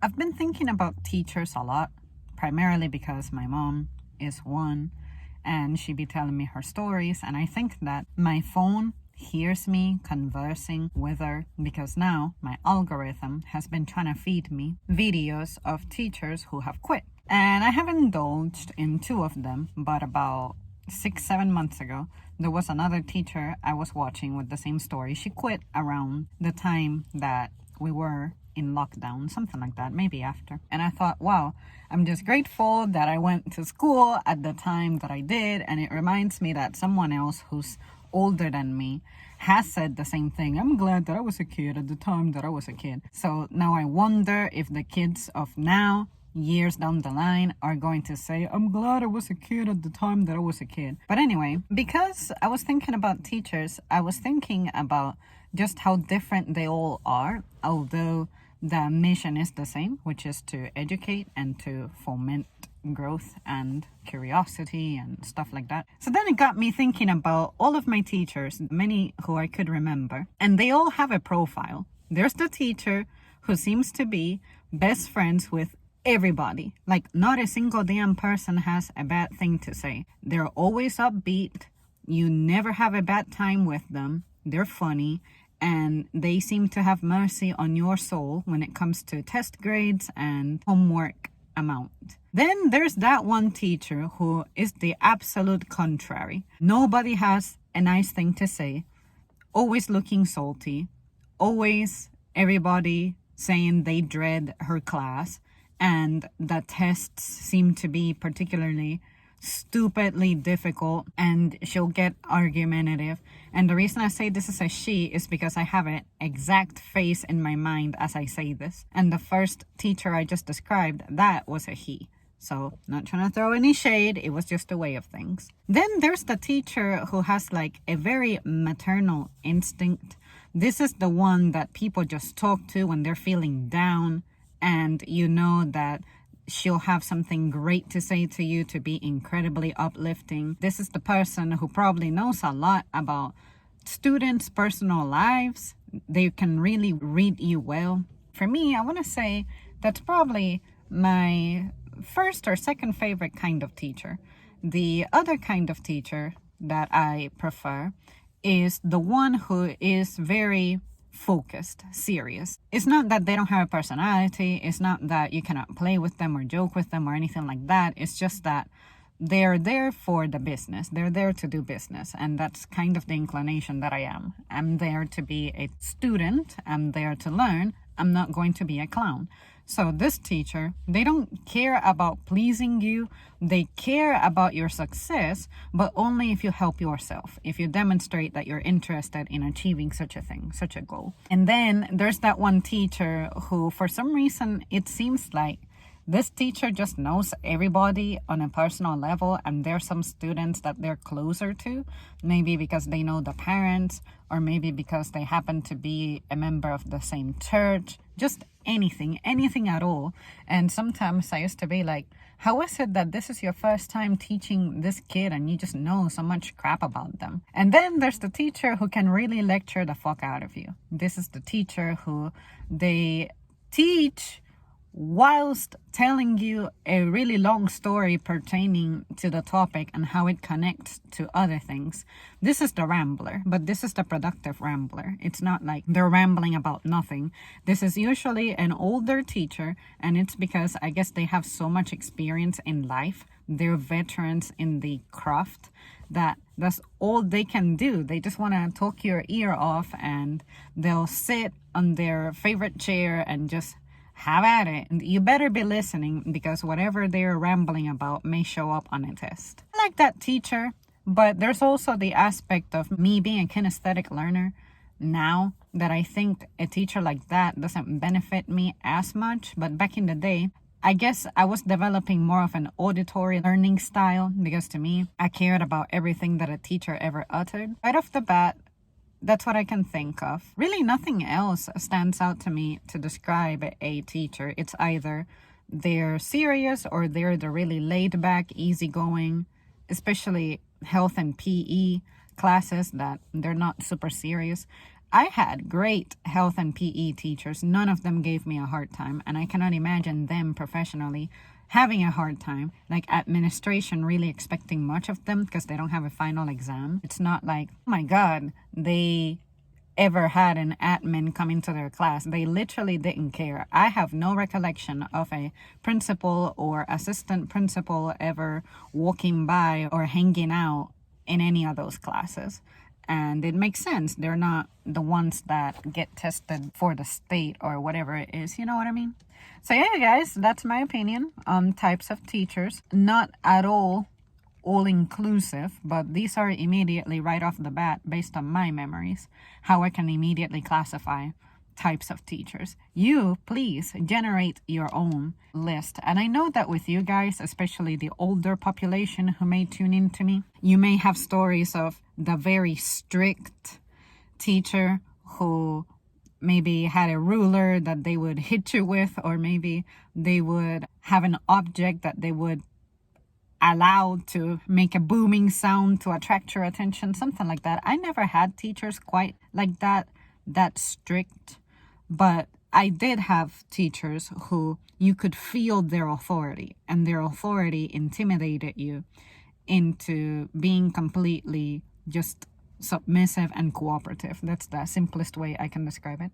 I've been thinking about teachers a lot, primarily because my mom is one and she be telling me her stories, and I think that my phone hears me conversing with her because now my algorithm has been trying to feed me videos of teachers who have quit. And I have indulged in two of them, but about 6, 7 months ago, there was another teacher I was watching with the same story. She quit around the time that we were in lockdown, something like that, maybe after. And I thought, wow, I'm just grateful that I went to school at the time that I did. And it reminds me that someone else who's older than me has said the same thing. I'm glad that I was a kid at the time that I was a kid. So now I wonder if the kids of now, years down the line, are going to say, I'm glad I was a kid at the time that I was a kid. But anyway, because I was thinking about teachers, I was thinking about just how different they all are, although the mission is the same, which is to educate and to foment growth and curiosity and stuff like that. So then it got me thinking about all of my teachers, many who I could remember, and they all have a profile. There's the teacher who seems to be best friends with everybody. Like, not a single damn person has a bad thing to say. They're always upbeat. You never have a bad time with them. They're funny. And they seem to have mercy on your soul when it comes to test grades and homework amount. Then there's that one teacher who is the absolute contrary. Nobody has a nice thing to say. Always looking salty. Always everybody saying they dread her class. And the tests seem to be particularly stupidly difficult, and she'll get argumentative. And the reason I say this is a she is because I have an exact face in my mind as I say this. And the first teacher I just described, that was a he. So, not trying to throw any shade, it was just a way of things. Then there's the teacher who has like a very maternal instinct. This is the one that people just talk to when they're feeling down, and you know that she'll have something great to say to you to be incredibly uplifting. This is the person who probably knows a lot about students' personal lives. They can really read you well. For me, I want to say that's probably my first or second favorite kind of teacher. The other kind of teacher that I prefer is the one who is very focused, serious. It's not that they don't have a personality. It's not that you cannot play with them or joke with them or anything like that. It's just that they're there for the business. They're there to do business. And that's kind of the inclination that I am. I'm there to be a student. I'm there to learn. I'm not going to be a clown. So this teacher, they don't care about pleasing you. They care about your success, but only if you help yourself, if you demonstrate that you're interested in achieving such a thing, such a goal. And then there's that one teacher who, for some reason, it seems like this teacher just knows everybody on a personal level, and there's some students that they're closer to, maybe because they know the parents, or maybe because they happen to be a member of the same church, just anything at all. And sometimes I used to be like, how is it that this is your first time teaching this kid and you just know so much crap about them? And then there's the teacher who can really lecture the fuck out of you. This is the teacher who they teach whilst telling you a really long story pertaining to the topic and how it connects to other things. This is the rambler, but this is the productive rambler. It's not like they're rambling about nothing. This is usually an older teacher, and it's because I guess they have so much experience in life. They're veterans in the craft that that's all they can do. They just want to talk your ear off, and they'll sit on their favorite chair and just have at it. And you better be listening, because whatever they're rambling about may show up on a test. I like that teacher, but there's also the aspect of me being a kinesthetic learner now that I think a teacher like that doesn't benefit me as much. But back in the day, I guess I was developing more of an auditory learning style, because to me, I cared about everything that a teacher ever uttered. Right off the bat, that's what I can think of. Really, nothing else stands out to me to describe a teacher. It's either they're serious or they're the really laid back, easygoing, especially health and PE classes that they're not super serious. I had great health and PE teachers. None of them gave me a hard time, and I cannot imagine them professionally having a hard time. Like administration really expecting much of them because they don't have a final exam. It's not like, oh my God, they ever had an admin come into their class. They literally didn't care. I have no recollection of a principal or assistant principal ever walking by or hanging out in any of those classes. And it makes sense. They're not the ones that get tested for the state or whatever it is. You know what I mean? So yeah, guys, that's my opinion on types of teachers. Not at all inclusive, but these are immediately right off the bat based on my memories, how I can immediately classify types of teachers. You please generate your own list. And I know that with you guys, especially the older population who may tune in to me, you may have stories of the very strict teacher who maybe had a ruler that they would hit you with, or maybe they would have an object that they would allow to make a booming sound to attract your attention, something like that. I never had teachers quite like that strict, but I did have teachers who you could feel their authority, and their authority intimidated you into being completely just submissive and cooperative. That's the simplest way I can describe it.